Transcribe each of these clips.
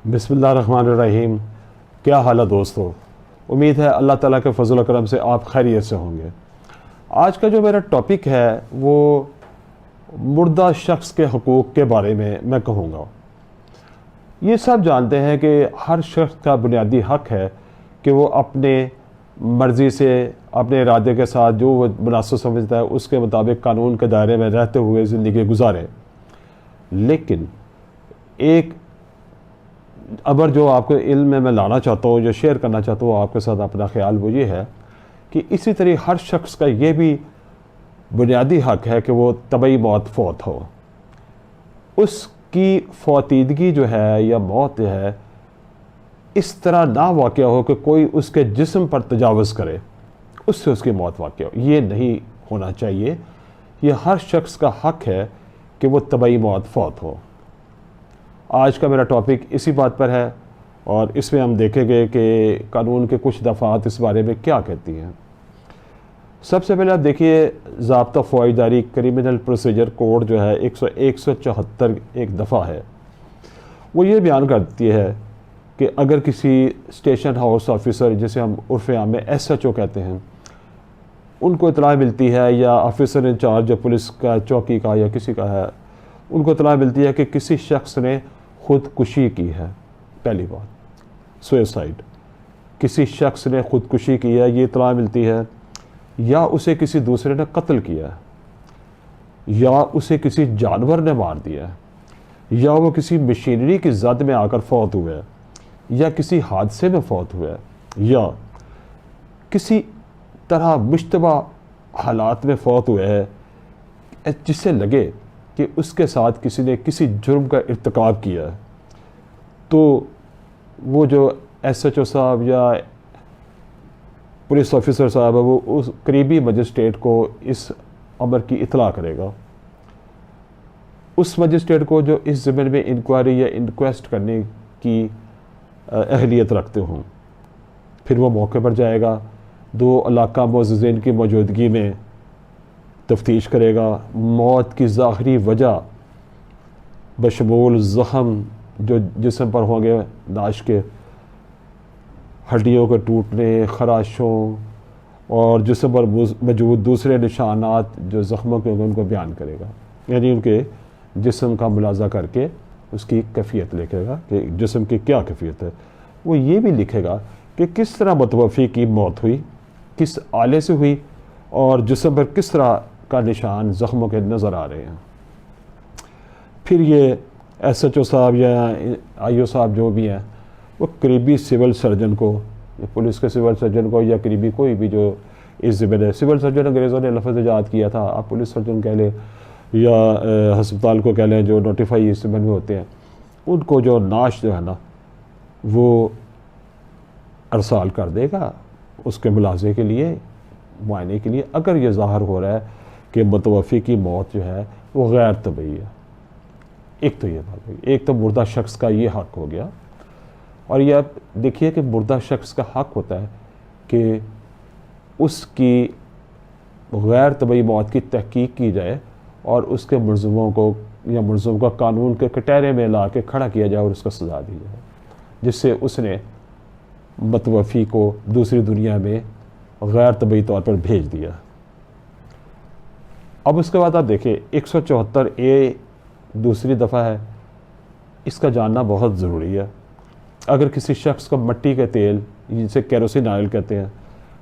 بسم اللہ الرحمن الرحیم۔ کیا حال ہے دوستو؟ امید ہے اللہ تعالیٰ کے فضل و کرم سے آپ خیریت سے ہوں گے۔ آج کا جو میرا ٹاپک ہے وہ مردہ شخص کے حقوق کے بارے میں کہوں گا۔ یہ سب جانتے ہیں کہ ہر شخص کا بنیادی حق ہے کہ وہ اپنے مرضی سے، اپنے ارادے کے ساتھ جو وہ مناسب سمجھتا ہے اس کے مطابق قانون کے دائرے میں رہتے ہوئے زندگی گزارے۔ لیکن ایک امر جو آپ کے علم میں لانا چاہتا ہوں، جو شیئر کرنا چاہتا ہوں آپ کے ساتھ اپنا خیال، وہ یہ ہے کہ اسی طرح ہر شخص کا یہ بھی بنیادی حق ہے کہ وہ طبعی موت فوت ہو۔ اس کی فوتیدگی جو ہے یا موت ہے اس طرح نہ واقع ہو کہ کوئی اس کے جسم پر تجاوز کرے، اس سے اس کی موت واقع ہو۔ یہ نہیں ہونا چاہیے۔ یہ ہر شخص کا حق ہے کہ وہ طبعی موت فوت ہو۔ آج کا میرا ٹاپک اسی بات پر ہے اور اس میں ہم دیکھیں گے کہ قانون کے کچھ دفعات اس بارے میں کیا کہتی ہیں۔ سب سے پہلے آپ دیکھیے ضابطہ فوجداری کرمنل پروسیجر کوڈ جو ہے 174 ایک دفعہ ہے، وہ یہ بیان کرتی ہے کہ اگر کسی اسٹیشن ہاؤس آفیسر، جسے ہم عرف عام میں SHO کہتے ہیں، ان کو اطلاع ملتی ہے، یا آفیسر انچارج جو پولیس کا چوکی کا یا کسی کا ہے، ان کو اطلاع ملتی ہے کہ کسی شخص نے خودکشی کی ہے۔ پہلی بات سوئسائڈ، کسی شخص نے خودکشی کی ہے، یہ اطلاع ملتی ہے، یا اسے کسی دوسرے نے قتل کیا ہے، یا اسے کسی جانور نے مار دیا ہے، یا وہ کسی مشینری کی زد میں آ کر فوت ہوئے، یا کسی حادثے میں فوت ہوئے، یا کسی طرح مشتبہ حالات میں فوت ہوئے ہے جس سے لگے کہ اس کے ساتھ کسی نے کسی جرم کا ارتکاب کیا ہے، تو وہ جو SHO صاحب یا پولیس آفیسر صاحب ہے وہ اس قریبی مجسٹریٹ کو اس امر کی اطلاع کرے گا۔ اس مجسٹریٹ کو جو اس ضمن میں انکوائری یا انکویسٹ کرنے کی اہلیت رکھتے ہوں، پھر وہ موقع پر جائے گا، 2 علاقہ معززین کی موجودگی میں تفتیش کرے گا، موت کی ظاہری وجہ بشمول زخم جو جسم پر ہوں گے، لاش کے ہڈیوں کے ٹوٹنے، خراشوں اور جسم پر موجود دوسرے نشانات جو زخموں کے ہوں گے ان کو بیان کرے گا، یعنی ان کے جسم کا ملاحظہ کر کے اس کی کیفیت لکھے گا کہ جسم کی کیا کیفیت ہے۔ وہ یہ بھی لکھے گا کہ کس طرح متوفی کی موت ہوئی، کس آلے سے ہوئی، اور جسم پر کس طرح کا نشان زخموں کے نظر آ رہے ہیں۔ پھر یہ SHO صاحب یا IO صاحب جو بھی ہیں وہ قریبی سول سرجن کو، یا پولیس کے سول سرجن کو، یا قریبی کوئی بھی جو اس ذمہ ہے، سول سرجن انگریزوں نے لفظ ایجاد کیا تھا، آپ پولیس سرجن کہہ لیں یا ہسپتال کو کہہ لیں جو نوٹیفائی اس ذمہ میں ہوتے ہیں، ان کو جو نعش جو ہے نا وہ ارسال کر دے گا اس کے ملاحظے کے لیے، معائنے کے لیے، اگر یہ ظاہر ہو رہا ہے کہ متوفی کی موت جو ہے وہ غیر طبعی ہے۔ ایک تو یہ بات ہوئی، ایک تو مردہ شخص کا یہ حق ہو گیا، اور یہ آپ دیکھیے کہ مردہ شخص کا حق ہوتا ہے کہ اس کی غیر طبعی موت کی تحقیق کی جائے اور اس کے ملزموں کو یا ملزم کو قانون کے کٹہرے میں لا کے کھڑا کیا جائے اور اس کو سزا دی جائے، جس سے اس نے متوفی کو دوسری دنیا میں غیر طبعی طور پر بھیج دیا۔ اب اس کے بعد آپ دیکھیں 174A دوسری دفعہ ہے، اس کا جاننا بہت ضروری ہے۔ اگر کسی شخص کو مٹی کے تیل جسے کیروسین آئل کہتے ہیں،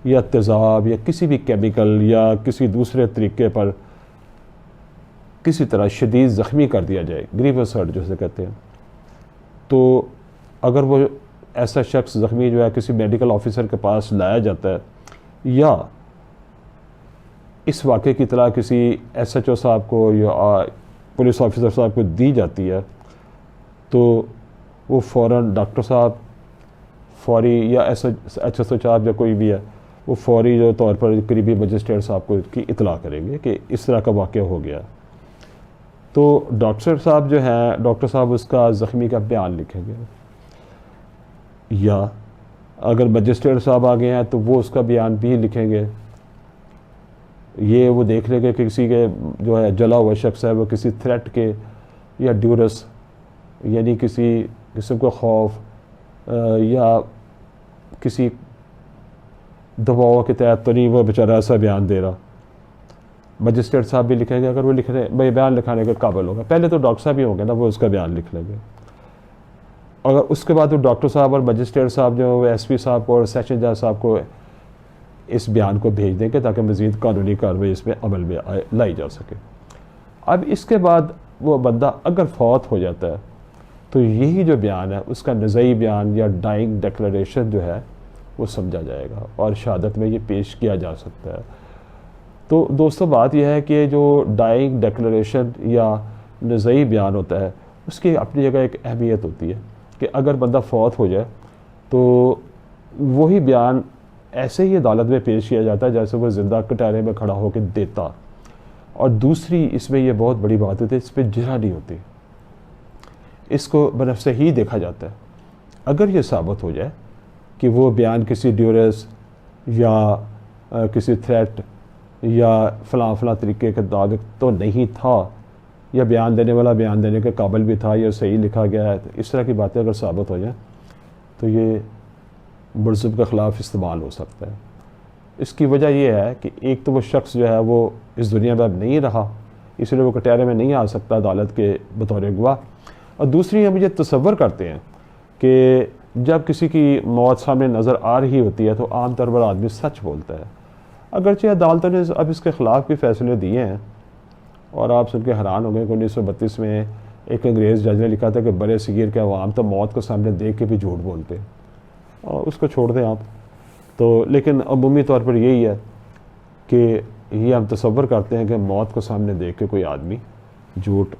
یا تیزاب یا کسی بھی کیمیکل یا کسی دوسرے طریقے پر کسی طرح شدید زخمی کر دیا جائے، گریوس ہرٹ جسے کہتے ہیں، تو اگر وہ ایسا شخص زخمی جو ہے کسی میڈیکل آفیسر کے پاس لایا جاتا ہے، یا اس واقعے کی اطلاع کسی SHO صاحب کو یا پولیس آفیسر صاحب کو دی جاتی ہے، تو وہ فوراً ڈاکٹر صاحب فوری، یا SHO صاحب یا کوئی بھی ہے، وہ فوری جو طور پر قریبی مجسٹریٹ صاحب کو کی اطلاع کریں گے کہ اس طرح کا واقعہ ہو گیا۔ تو ڈاکٹر صاحب جو ہیں، ڈاکٹر صاحب اس کا زخمی کا بیان لکھیں گے، یا اگر مجسٹریٹ صاحب آ گئے ہیں تو وہ اس کا بیان بھی لکھیں گے۔ یہ وہ دیکھ لیں گے کہ کسی کے جو ہے جلا ہوا شخص ہے وہ کسی تھریٹ کے یا ڈیورس یعنی کسی قسم کا خوف یا کسی دباؤ کے تحت تو نہیں وہ بیچارہ ایسا بیان دے رہا. مجسٹریٹ صاحب بھی لکھیں گے, اگر وہ لکھ رہے ہیں بیان لکھانے کے قابل ہوگا, پہلے تو ڈاکٹر صاحب ہی ہوں گے نا, وہ اس کا بیان لکھ لیں گے. اگر اس کے بعد وہ ڈاکٹر صاحب اور مجسٹریٹ صاحب جو وہ ایس پی صاحب کو اور سیشن جج صاحب کو اس بیان کو بھیج دیں گے تاکہ مزید قانونی کارروائی اس میں عمل میں لائی جا سکے. اب اس کے بعد وہ بندہ اگر فوت ہو جاتا ہے تو یہی جو بیان ہے اس کا نزعی بیان یا ڈائنگ ڈیکلریشن جو ہے وہ سمجھا جائے گا اور شہادت میں یہ پیش کیا جا سکتا ہے. تو دوستو بات یہ ہے کہ جو ڈائنگ ڈیکلریشن یا نزعی بیان ہوتا ہے اس کی اپنی جگہ ایک اہمیت ہوتی ہے کہ اگر بندہ فوت ہو جائے تو وہی بیان ایسے ہی عدالت میں پیش کیا جاتا ہے جیسے وہ زندہ کٹہرے میں کھڑا ہو کے دیتا. اور دوسری اس میں یہ بہت بڑی بات ہوتی ہے, اس پہ جرح نہیں ہوتی, اس کو بنفسِ ہی دیکھا جاتا ہے. اگر یہ ثابت ہو جائے کہ وہ بیان کسی ڈیوریس یا کسی تھریٹ یا فلاں طریقے کے مطابق تو نہیں تھا, یا بیان دینے والا بیان دینے کے قابل بھی تھا یا صحیح لکھا گیا ہے, تو اس طرح کی باتیں اگر ثابت ہو جائیں تو یہ ملزم کے خلاف استعمال ہو سکتا ہے. اس کی وجہ یہ ہے کہ ایک تو وہ شخص جو ہے وہ اس دنیا میں اب نہیں رہا, اس لیے وہ کٹہرے میں نہیں آ سکتا عدالت کے بطور گواہ. اور دوسری ہم یہ تصور کرتے ہیں کہ جب کسی کی موت سامنے نظر آ رہی ہوتی ہے تو عام طور پر آدمی سچ بولتا ہے. اگرچہ عدالتوں نے اب اس کے خلاف بھی فیصلے دیے ہیں, اور آپ سن کے حیران ہو گئے کہ 1932 میں ایک انگریز جج نے لکھا تھا کہ برے صغیر کے عوام تو موت کو سامنے دیکھ کے بھی جھوٹ بولتے ہیں, اور اس کو چھوڑ دیں آپ. تو لیکن عمومی طور پر یہی ہے کہ یہ ہم تصور کرتے ہیں کہ موت کو سامنے دیکھ کے کوئی آدمی جھوٹ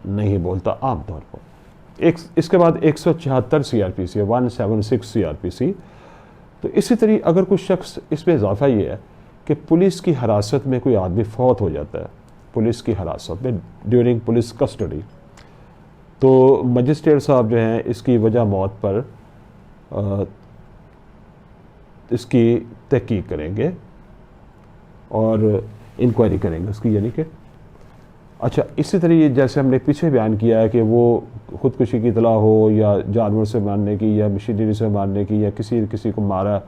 نہیں بولتا عام طور پر. اس کے بعد 176 سی آر پی سی ہے, 176 سی آر پی سی. تو اسی طریقے اگر کوئی شخص, اس میں اضافہ یہ ہے کہ پولیس کی حراست میں کوئی آدمی فوت ہو جاتا ہے, پولیس کی حراست میں ڈیورنگ پولیس کسٹڈی, تو مجسٹریٹ صاحب جو ہیں اس کی وجہ موت پر اس کی تحقیق کریں گے اور انکوائری کریں گے اس کی. یعنی کہ اچھا, اسی طرح جیسے ہم نے پیچھے بیان کیا ہے کہ وہ خودکشی کی اطلاع ہو یا جانور سے مارنے کی یا مشینری سے مارنے کی یا کسی کو مارا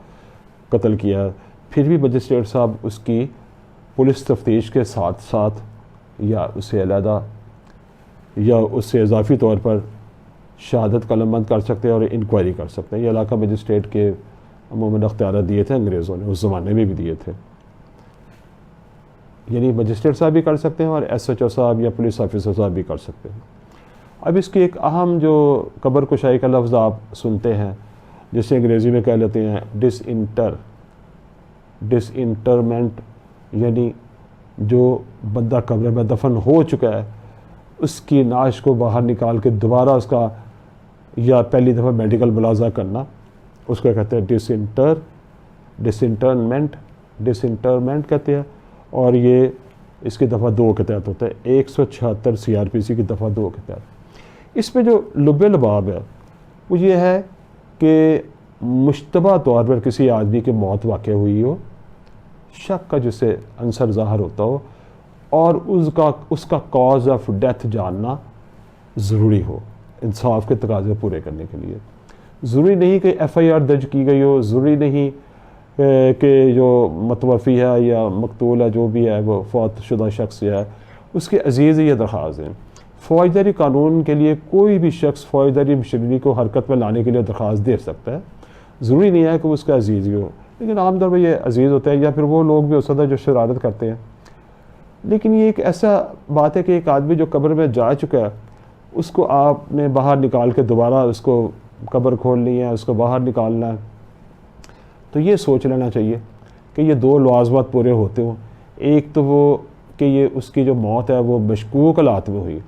قتل کیا, پھر بھی مجسٹریٹ صاحب اس کی پولیس تفتیش کے ساتھ ساتھ یا اسے علیحدہ یا اس سے اضافی طور پر شہادت قلم بند کر سکتے ہیں اور انکوائری کر سکتے ہیں. یہ علاقہ مجسٹریٹ کے عموماً اختیارات دیے تھے انگریزوں نے, اس زمانے میں بھی دیے تھے. یعنی مجسٹریٹ صاحب بھی کر سکتے ہیں اور ایس ایچ او صاحب یا پولیس آفیسر صاحب بھی کر سکتے ہیں. اب اس کی ایک اہم جو قبر کشائی کا لفظ آپ سنتے ہیں جسے انگریزی میں کہہ لیتے ہیں ڈس انٹرمنٹ, یعنی جو بندہ قبر میں دفن ہو چکا ہے اس کی نعش کو باہر نکال کے دوبارہ اس کا یا پہلی دفعہ میڈیکل ملاحظہ کرنا, اس کو کہتے ہیں ڈسنٹرمنٹ کہتے ہیں. اور یہ اس کی دفعہ 2 کے تحت ہوتا ہے, 176 سی آر پی سی کی دفعہ 2 کے تحت. اس میں جو لب لباب ہے وہ یہ ہے کہ مشتبہ طور پر کسی آدمی کی موت واقع ہوئی ہو, شک کا جسے عنصر ظاہر ہوتا ہو, اور اس کا کاز آف ڈیتھ جاننا ضروری ہو انصاف کے تقاضے پورے کرنے کے لیے. ضروری نہیں کہ ایف آئی آر درج کی گئی ہو, ضروری نہیں کہ جو متوفی ہے یا مقتول ہے جو بھی ہے وہ فوت شدہ شخص ہے اس کے عزیز یہ درخواست ہیں. فوجداری قانون کے لیے کوئی بھی شخص فوجداری مشینری کو حرکت میں لانے کے لیے درخواست دے سکتا ہے, ضروری نہیں ہے کہ وہ اس کا عزیز ہی ہو, لیکن عام طور پر یہ عزیز ہوتا ہے یا پھر وہ لوگ بھی ہو سکتا ہے جو شرارت کرتے ہیں. لیکن یہ ایک ایسا بات ہے کہ ایک آدمی جو قبر میں جا چکا ہے اس کو آپ نے باہر نکال کے دوبارہ اس کو قبر کھولنی ہے, اس کو باہر نکالنا ہے, تو یہ سوچ لینا چاہیے کہ یہ 2 لوازمات پورے ہوتے ہوں. ایک تو وہ کہ یہ اس کی جو موت ہے وہ مشکوک حالات میں ہوئی,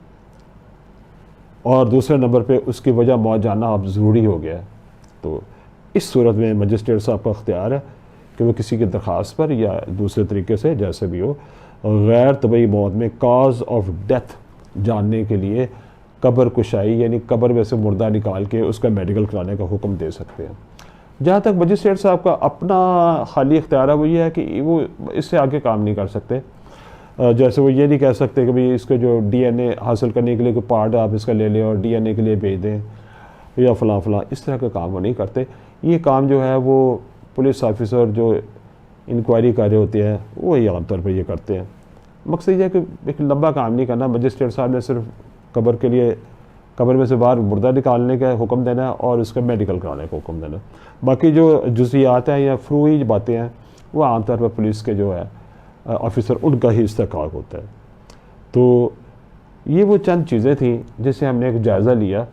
اور دوسرے نمبر پہ اس کی وجہ موت جاننا اب ضروری ہو گیا ہے. تو اس صورت میں مجسٹریٹ صاحب کا اختیار ہے کہ وہ کسی کی درخواست پر یا دوسرے طریقے سے جیسے بھی ہو غیر طبعی موت میں کاز آف ڈیتھ جاننے کے لیے قبر کشائی یعنی قبر میں سے مردہ نکال کے اس کا میڈیکل کرانے کا حکم دے سکتے ہیں. جہاں تک مجسٹریٹ صاحب کا اپنا خالی اختیار ہے وہ یہ ہے کہ وہ اس سے آگے کام نہیں کر سکتے. جیسے وہ یہ نہیں کہہ سکتے کہ بھئی اس کے جو ڈی این اے حاصل کرنے کے لیے کوئی پارٹ آپ اس کا لے لیں اور ڈی این اے کے لیے بھیج دیں. یا فلاں فلاں، اس طرح کا کام وہ نہیں کرتے. یہ کام جو ہے وہ پولیس آفیسر جو انکوائری کر رہے ہوتے ہیں وہی عام طور پر یہ کرتے ہیں. مقصد یہ ہے کہ ایک لمبا کام نہیں کرنا. مجسٹریٹ صاحب نے صرف قبر کے لیے قبر میں سے باہر مردہ نکالنے کا حکم دینا ہے اور اس کا میڈیکل کرانے کا حکم دینا. باقی جو جزئیات ہیں یا فروعی باتیں ہیں وہ عام طور پر پولیس کے جو ہے آفیسر ان کا ہی استحقاق ہوتا ہے. تو یہ وہ چند چیزیں تھیں جسے ہم نے ایک جائزہ لیا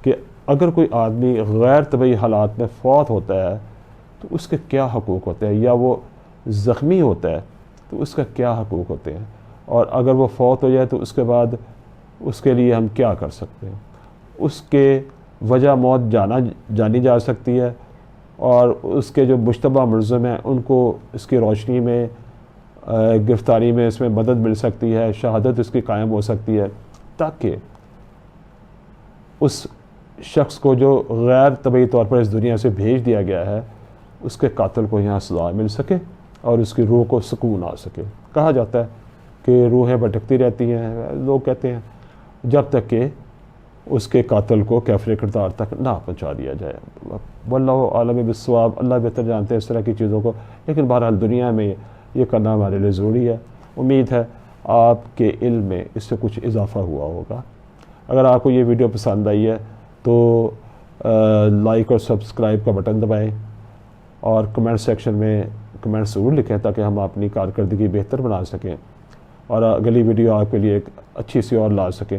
کہ اگر کوئی آدمی غیر طبعی حالات میں فوت ہوتا ہے تو اس کے کیا حقوق ہوتے ہیں، یا وہ زخمی ہوتا ہے تو اس کا کیا حقوق ہوتے ہیں، اور اگر وہ فوت ہو جائے تو اس کے بعد اس کے لیے ہم کیا کر سکتے ہیں. اس کے وجہ موت جانی جا سکتی ہے، اور اس کے جو مشتبہ ملزم ہیں ان کو اس کی روشنی میں گرفتاری میں اس میں مدد مل سکتی ہے، شہادت اس کی قائم ہو سکتی ہے، تاکہ اس شخص کو جو غیر طبعی طور پر اس دنیا سے بھیج دیا گیا ہے اس کے قاتل کو یہاں سزا مل سکے اور اس کی روح کو سکون آ سکے. کہا جاتا ہے کہ روحیں بھٹکتی رہتی ہیں، لوگ کہتے ہیں، جب تک کہ اس کے قاتل کو کیفر کردار تک نہ پہنچا دیا جائے. واللہ عالم بالصواب، اللہ بہتر جانتے ہیں اس طرح کی چیزوں کو، لیکن بہرحال دنیا میں یہ کرنا ہمارے لیے ضروری ہے. امید ہے آپ کے علم میں اس سے کچھ اضافہ ہوا ہوگا. اگر آپ کو یہ ویڈیو پسند آئی ہے تو لائک اور سبسکرائب کا بٹن دبائیں، اور کمنٹ سیکشن میں کمنٹ ضرور لکھیں تاکہ ہم اپنی کارکردگی بہتر بنا سکیں اور اگلی ویڈیو آپ کے لیے ایک اچھی سی اور لا سکیں.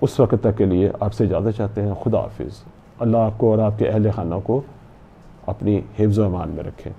اس وقت تک کے لیے آپ سے اجازت چاہتے ہیں. خدا حافظ. اللہ آپ کو اور آپ کے اہل خانہ کو اپنی حفظ و امان میں رکھیں.